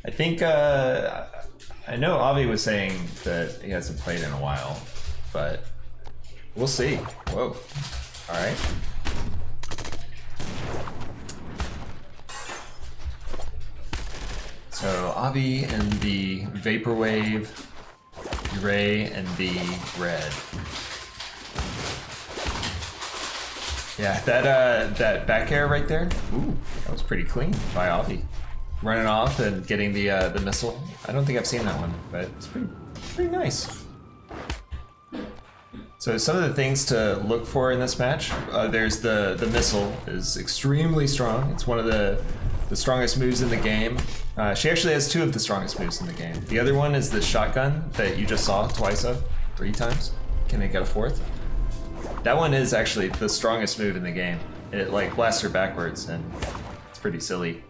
I think I know Avi was saying that he hasn't played in a while, but we'll see. Whoa. All right. So Avi and the Vaporwave, Yurei and the red. Yeah, that back air right there. Ooh, that was pretty clean by Avi. Running off and getting the missile. I don't think I've seen that one, but it's pretty nice. So some of the things to look for in this match, there's the missile is extremely strong. It's one of the strongest moves in the game. She actually has two of the strongest moves in the game. The other one is the shotgun that you just saw twice of, 3 times. Can it get a fourth? That one is actually the strongest move in the game. It like blasts her backwards and it's pretty silly,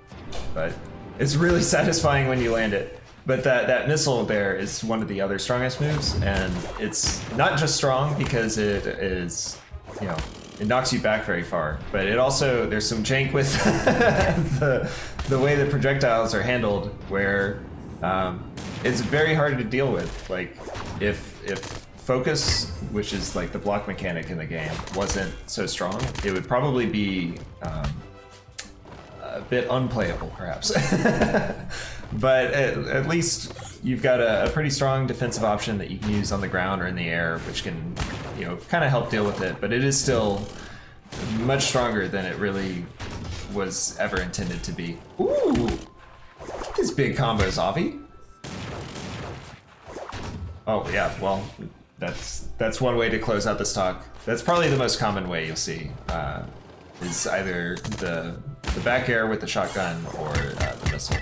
but it's really satisfying when you land it. But that missile there is one of the other strongest moves, and it's not just strong because it is, you know, it knocks you back very far, but it also, there's some jank with the way the projectiles are handled where it's very hard to deal with. Like if focus, which is like the block mechanic in the game, wasn't so strong, it would probably be a bit unplayable, perhaps. But at least you've got a pretty strong defensive option that you can use on the ground or in the air, which can, you know, kind of help deal with it. But it is still much stronger than it really was ever intended to be. Ooh, look at this big combos, Avi. Oh yeah, well, that's one way to close out this talk. That's probably the most common way you'll see. Is either the back air with the shotgun or the missile.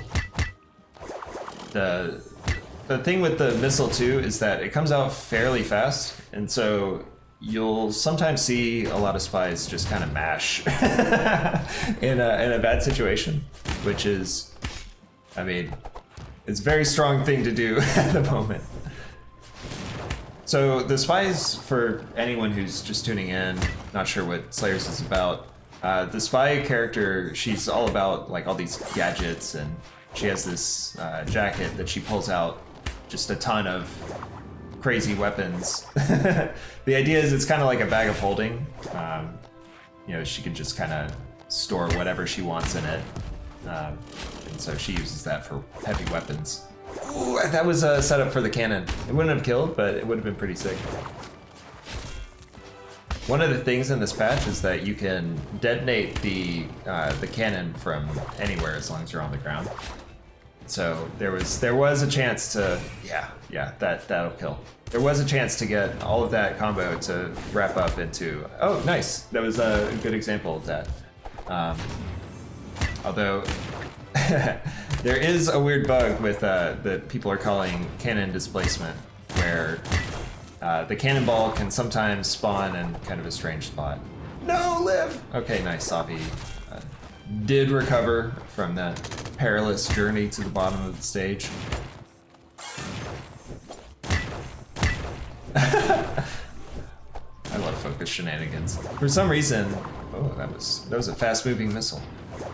The thing with the missile too is that it comes out fairly fast, and so you'll sometimes see a lot of spies just kind of mash in a bad situation, which is, I mean, it's a very strong thing to do at the moment. So the spies, for anyone who's just tuning in, not sure what Slayers is about, the spy character, she's all about like all these gadgets, and she has this jacket that she pulls out just a ton of crazy weapons. The idea is it's kind of like a bag of holding. You know, she can just kind of store whatever she wants in it. And so she uses that for heavy weapons. Ooh, that was a setup for the cannon. It wouldn't have killed, but it would have been pretty sick. One of the things in this patch is that you can detonate the cannon from anywhere as long as you're on the ground. So there was a chance to, yeah, that'll kill. There was a chance to get all of that combo to wrap up into, oh, nice. That was a good example of that. Although there is a weird bug with that people are calling cannon displacement, where the cannonball can sometimes spawn in kind of a strange spot. No, live! Okay, nice. Avi did recover from that perilous journey to the bottom of the stage. I love focus shenanigans. For some reason, oh, that was a fast-moving missile.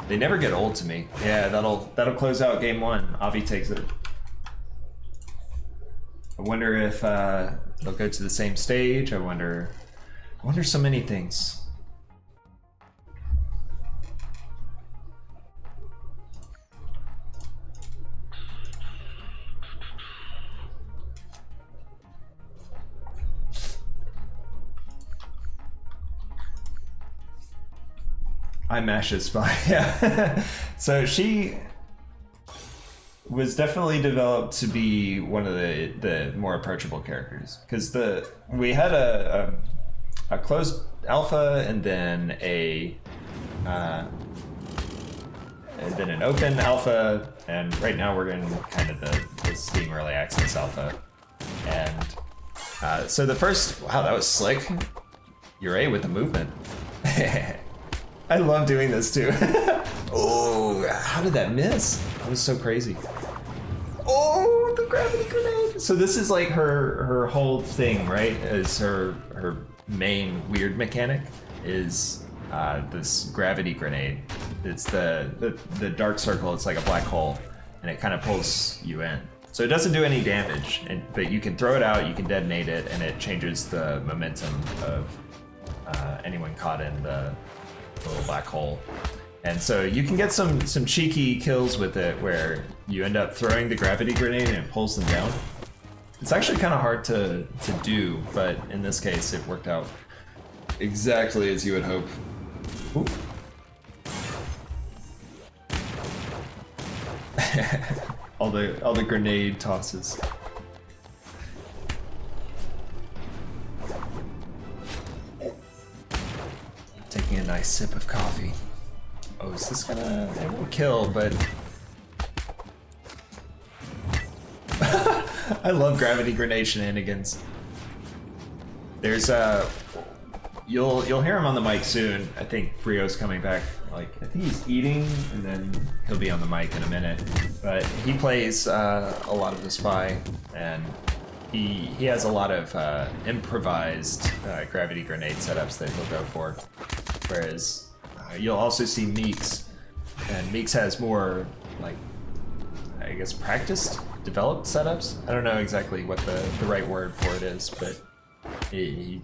They never get old to me. Yeah, that'll close out game 1. Avi takes it. I wonder if they'll go to the same stage. I wonder so many things. I mash a spy. Yeah. So she was definitely developed to be one of the more approachable characters, because we had a closed alpha and then an open alpha, and right now we're in kind of the Steam Early Access alpha. And so the first, wow, that was slick. Yurei with the movement. I love doing this too. Oh, how did that miss? That was so crazy. Oh, the gravity grenade. So this is like her whole thing, right? Is her main weird mechanic is this gravity grenade. It's the dark circle. It's like a black hole, and it kind of pulls you in. So it doesn't do any damage, but you can throw it out, you can detonate it, and it changes the momentum of anyone caught in the little black hole. And so you can get some cheeky kills with it where you end up throwing the gravity grenade and it pulls them down. It's actually kind of hard to do, but in this case it worked out exactly as you would hope. Ooh. all the grenade tosses. Taking a nice sip of coffee. Oh, is this gonna... It won't kill, but... I love gravity grenade shenanigans. There's you'll hear him on the mic soon. I think Brio's coming back. Like, I think he's eating, and then he'll be on the mic in a minute. But he plays a lot of the Spy, and he has a lot of improvised gravity grenade setups that he'll go for. Whereas you'll also see Meeks, and Meeks has more, like, I guess, practiced, developed setups. I don't know exactly what the right word for it is, but he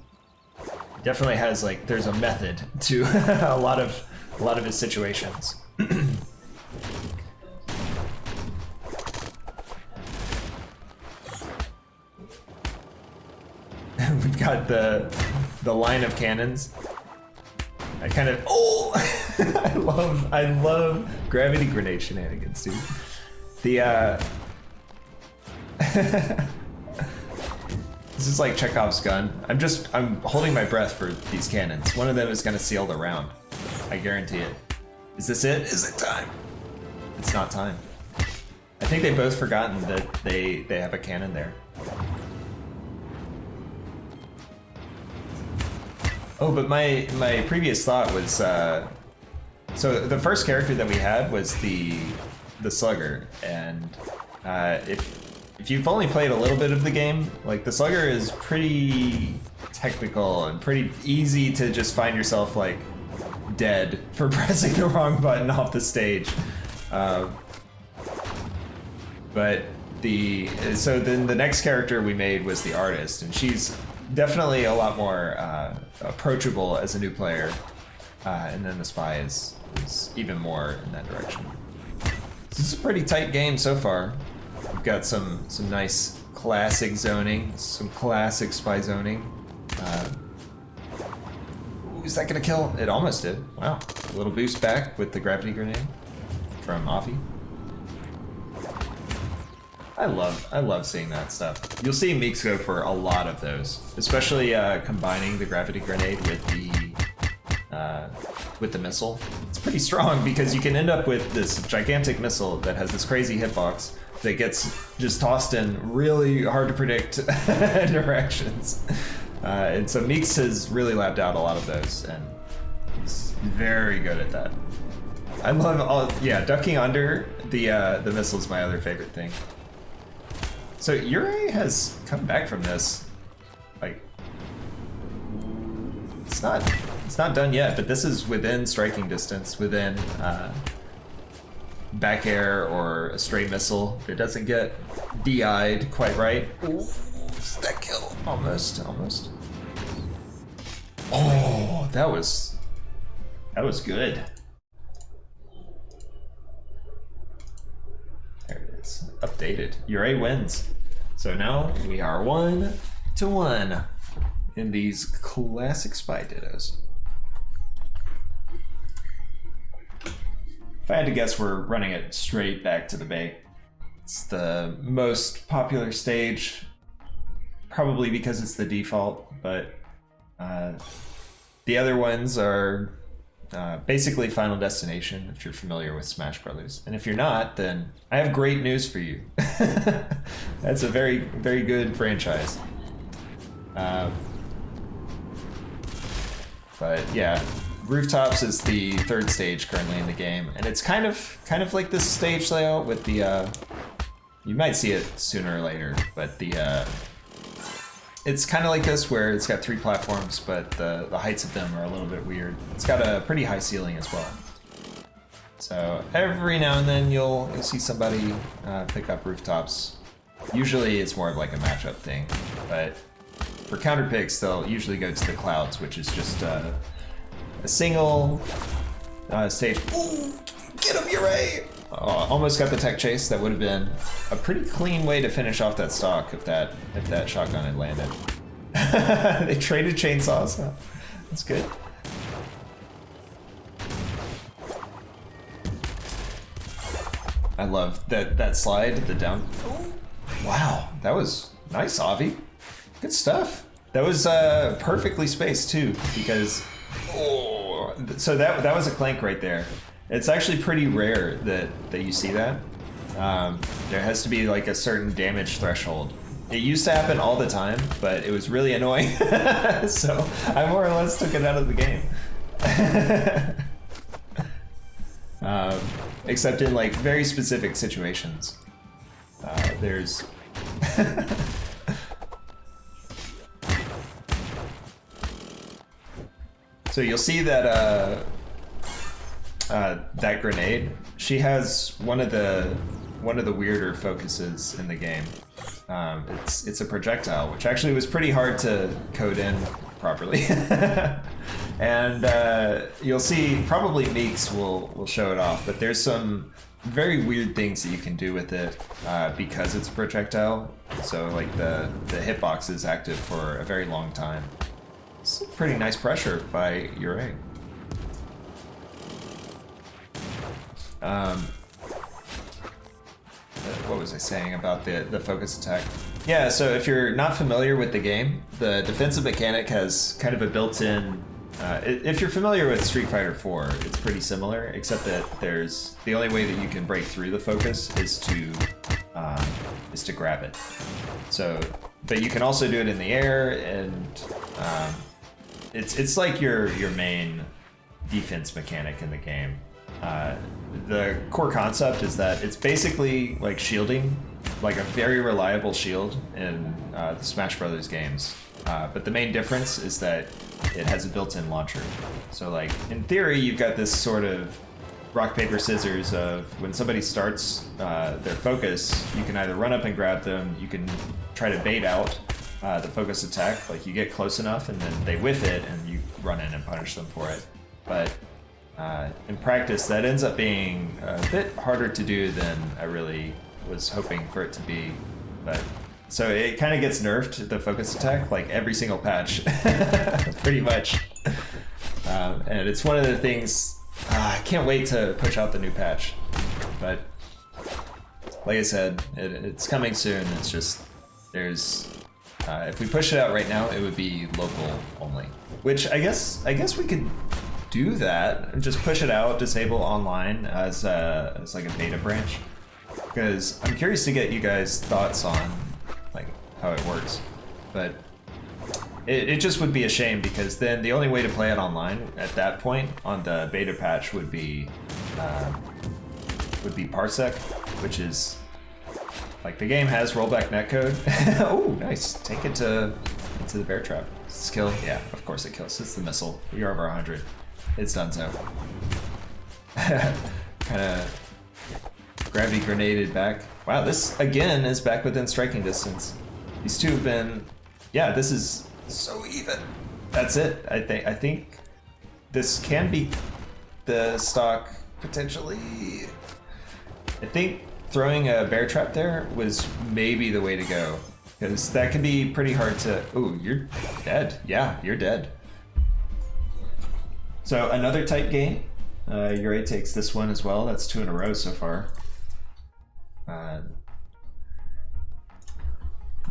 definitely has, like, there's a method to a lot of his situations. We've got the line of cannons. I kind of I love gravity grenade shenanigans, dude. The this is like Chekhov's gun. I'm holding my breath for these cannons. One of them is gonna seal the round. I guarantee it. Is this it? Is it time? It's not time. I think they've both forgotten that they have a cannon there. Oh, but my previous thought was, so the first character that we had was the Slugger, and if you've only played a little bit of the game, like, the Slugger is pretty technical and pretty easy to just find yourself, like, dead for pressing the wrong button off the stage. But so then the next character we made was the Artist, and she's definitely a lot more approachable as a new player, and then the Spy is even more in that direction. This is a pretty tight game so far. We've got some nice classic zoning, some classic Spy zoning. Is that gonna kill? It almost did. Wow, a little boost back with the gravity grenade from Avi. I love seeing that stuff. You'll see Meeks go for a lot of those, especially combining the gravity grenade with the missile. It's pretty strong because you can end up with this gigantic missile that has this crazy hitbox that gets just tossed in really hard to predict directions. And so Meeks has really lapped out a lot of those, and he's very good at that. I love ducking under the missile is my other favorite thing. So Yurei has come back from this. Like, it's not done yet, but this is within striking distance, within back air or a straight missile. It doesn't get DI'd quite right. Ooh, that kill. Almost. Oh, that was good. There it is. Updated. Yurei wins. So now we are 1-1 in these classic Spy dittos. If I had to guess, we're running it straight back to the Bay. It's the most popular stage, probably because it's the default, but the other ones are basically Final Destination, if you're familiar with Smash Brothers. And if you're not, then I have great news for you. That's a very, very good franchise. But yeah, Rooftops is the third stage currently in the game, and it's kind of like this stage layout with the you might see it sooner or later, but it's kind of like this where it's got 3 platforms, but the heights of them are a little bit weird. It's got a pretty high ceiling as well. So every now and then you'll see somebody pick up rooftops. Usually it's more of like a matchup thing, but for counter picks they'll usually go to the clouds, which is just a single stage. Ooh, get him, Yurei! Oh, almost got the tech chase. That would have been a pretty clean way to finish off that stock if that shotgun had landed. They traded chainsaws. Huh? That's good. I love that slide, the down. Oh, wow, that was nice, Avi. Good stuff. That was perfectly spaced too, because so that was a clank right there. It's actually pretty rare that you see that. There has to be like a certain damage threshold. It used to happen all the time, but it was really annoying. So I more or less took it out of the game. Except in like very specific situations. There's so you'll see that that grenade. She has one of the weirder focuses in the game. It's a projectile, which actually was pretty hard to code in properly. And you'll see probably Meeks will show it off, but there's some very weird things that you can do with it because it's a projectile. So like the hitbox is active for a very long time. It's pretty nice pressure by Yurei. What was I saying about the focus attack? Yeah, so if you're not familiar with the game, the defensive mechanic has kind of a built-in. If you're familiar with Street Fighter 4, it's pretty similar, except that there's the only way that you can break through the focus is to grab it. So, but you can also do it in the air, and it's like your main defense mechanic in the game. The core concept is that it's basically like shielding, like a very reliable shield in the Smash Brothers games. But the main difference is that it has a built-in launcher. So like in theory, you've got this sort of rock, paper, scissors of when somebody starts their focus, you can either run up and grab them, you can try to bait out the focus attack, like you get close enough and then they whiff it and you run in and punish them for it. But in practice, that ends up being a bit harder to do than I really was hoping for it to be. But so it kind of gets nerfed, the focus attack, like every single patch, pretty much. And it's one of the things, I can't wait to push out the new patch. But like I said, it's coming soon. It's just, there's, if we push it out right now, it would be local only. Which I guess we could do that and just push it out, disable online as like a beta branch. Because I'm curious to get you guys' thoughts on like how it works. But it just would be a shame, because then the only way to play it online at that point on the beta patch would be parsec, which is like the game has rollback netcode. Oh, nice! Take it into the bear trap. Does it kill? Yeah, of course it kills. It's the missile. You're over 100. It's done so. Kind of gravity grenaded back. Wow, this again is back within striking distance. These two have been, yeah, this is so even. That's it. I think this can be the stock potentially. I think throwing a bear trap there was maybe the way to go, because that can be pretty hard to. Ooh, you're dead. Yeah, you're dead. So another tight game. Yurei takes this one as well. That's 2 in a row so far.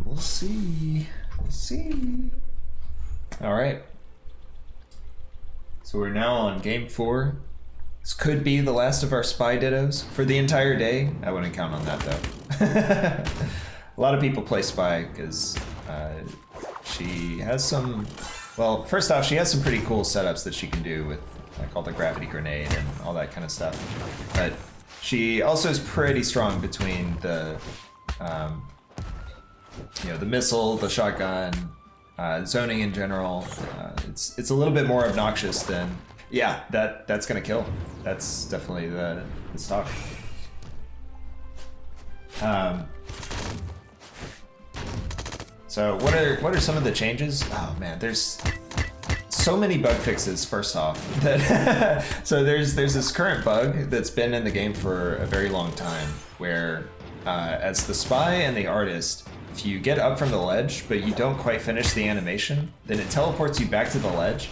We'll see. We'll see. All right. So we're now on game 4. This could be the last of our spy dittos for the entire day. I wouldn't count on that though. A lot of people play spy because she has some. Well, first off, she has some pretty cool setups that she can do with like all the gravity grenade and all that kind of stuff. But she also is pretty strong between the, the missile, the shotgun, zoning in general. It's a little bit more obnoxious than Yeah, that's gonna kill. That's definitely the stock. So what are some of the changes? Oh man, there's so many bug fixes. First off, that so there's this current bug that's been in the game for a very long time, where as the spy and the artist, if you get up from the ledge but you don't quite finish the animation, then it teleports you back to the ledge.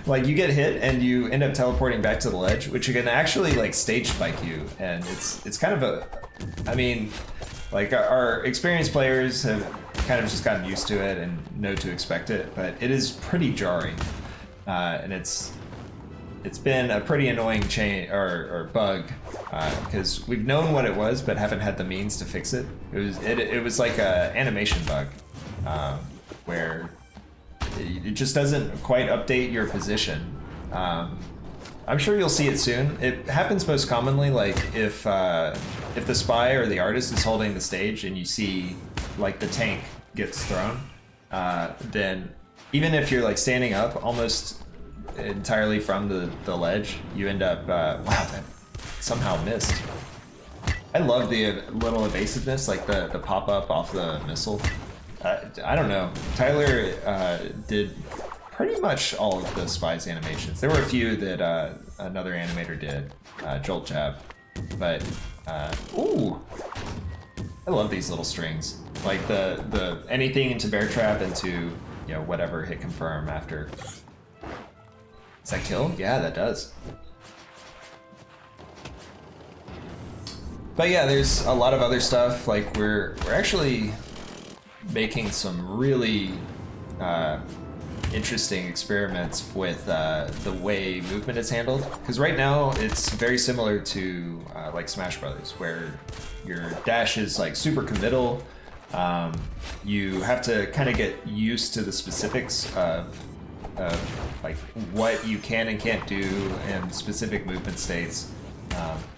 Like you get hit and you end up teleporting back to the ledge, which can actually like stage spike you, and it's kind of a, I mean, like our experienced players have kind of just gotten used to it and know to expect it, but it is pretty jarring, and it's been a pretty annoying or bug, because we've known what it was but haven't had the means to fix it. It was like a animation bug, where it just doesn't quite update your position. I'm sure you'll see it soon. It happens most commonly like if the spy or the artist is holding the stage and you see like the tank gets thrown, then even if you're like standing up almost entirely from the ledge, you end up, wow, that somehow missed. I love the little evasiveness, like the pop-up off the missile. I don't know. Tyler did pretty much all of the spy's animations. There were a few that another animator did, Jolt Jab, but ooh, I love these little strings. Like the anything into bear trap into whatever hit confirm after. Does that kill? Yeah, that does. But yeah, there's a lot of other stuff. Like we're actually making some really interesting experiments with the way movement is handled. Because right now it's very similar to like Smash Brothers, where your dash is like super committal. You have to kind of get used to the specifics of like what you can and can't do in specific movement states,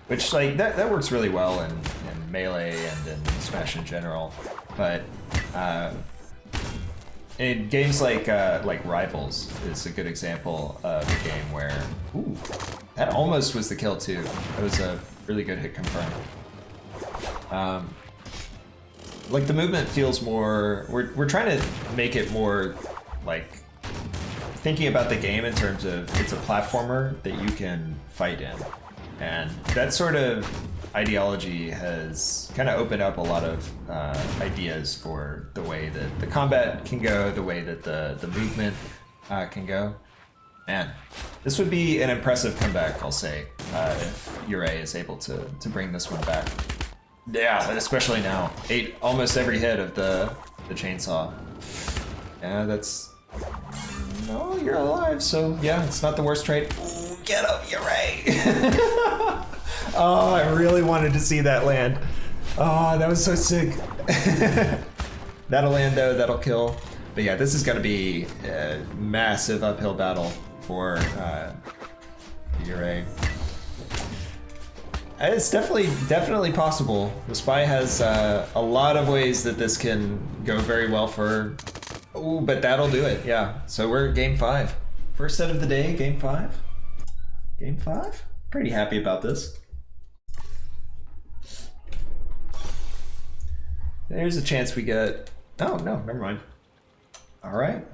which like that works really well in Melee and in Smash in general. But in games like Rivals is a good example of a game where, ooh, that almost was the kill too. That was a really good hit confirm. Like the movement feels more, we're trying to make it more like thinking about the game in terms of it's a platformer that you can fight in. And that sort of ideology has kind of opened up a lot of ideas for the way that the combat can go, the way that the movement can go. Man, this would be an impressive comeback, I'll say, if Yurei is able to bring this one back. Yeah, especially now. Ate almost every hit of the chainsaw. Yeah, that's... No, you're alive, so yeah, it's not the worst trade. Ooh, get up, Yurei! Oh, I really wanted to see that land. Oh, that was so sick. That'll land though, that'll kill. But yeah, this is gonna be a massive uphill battle for Yurei. It's definitely possible. The spy has a lot of ways that this can go very well for her. Ooh, but that'll do it, yeah. So we're at game 5. First set of the day, game 5. Game 5? Pretty happy about this. There's a chance we get... Oh, no, never mind. All right.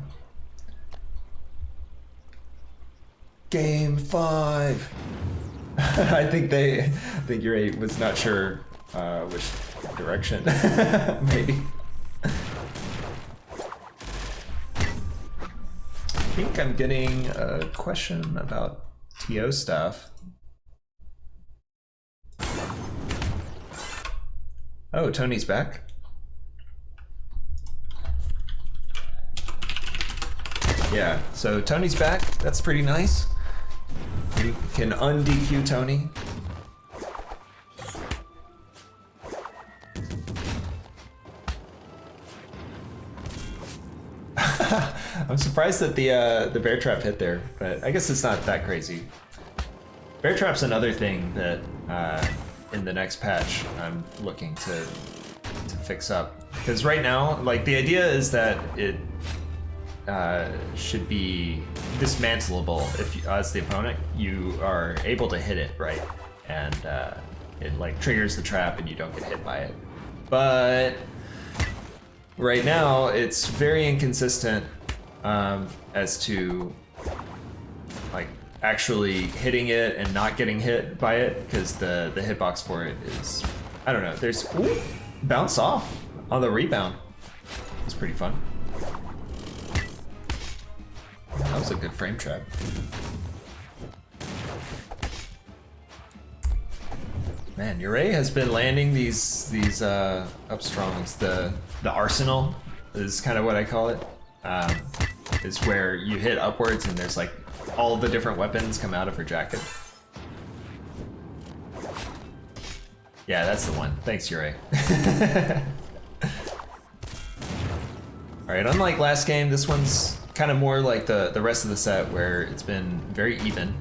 Game 5. I think Yurei was not sure which direction, maybe. I think I'm getting a question about TO stuff. Oh, Tony's back. Yeah, so Tony's back. That's pretty nice. You can un-DQ Tony. I'm surprised that the bear trap hit there, but I guess it's not that crazy. Bear trap's another thing that in the next patch I'm looking to fix up, because right now, like, the idea is that should be dismantleable if you, as the opponent, you are able to hit it, right? And it like triggers the trap and you don't get hit by it. But right now it's very inconsistent as to like actually hitting it and not getting hit by it, because the hitbox for it is, I don't know, there's bounce off on the rebound. It's pretty fun. That was a good frame trap. Man, Yurei has been landing these up strongs. The arsenal is kind of what I call it. Is where you hit upwards and there's like all the different weapons come out of her jacket. Yeah, that's the one. Thanks, Yurei. All right, unlike last game, this one's kind of more like the rest of the set, where it's been very even.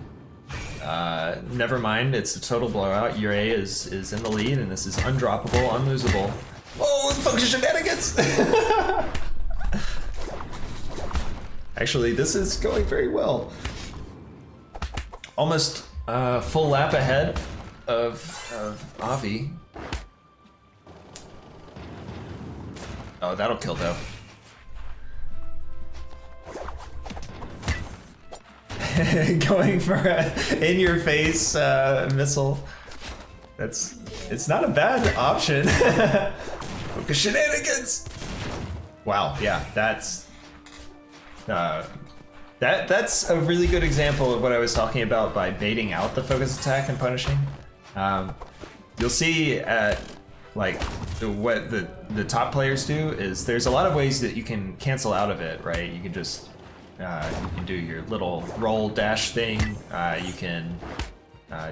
Never mind, it's a total blowout. Yurei is in the lead, and this is undroppable, unlosable. Oh, focus shenanigans! Actually, this is going very well. Almost full lap ahead of Avi. Oh, that'll kill though. Going for a in-your-face missile. It's not a bad option. Focus shenanigans. Wow, yeah, that's a really good example of what I was talking about by baiting out the focus attack and punishing. You'll see at like what the top players do is there's a lot of ways that you can cancel out of it, right? You can just you can do your little roll dash thing. You can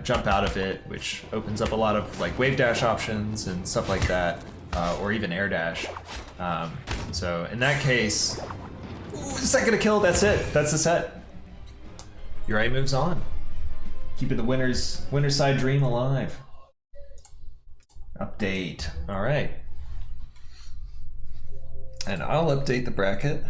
jump out of it, which opens up a lot of like wave dash options and stuff like that, or even air dash. So in that case, second to kill, that's it. That's the set. Yurei moves on, keeping the winner's side dream alive. Update. All right. And I'll update the bracket.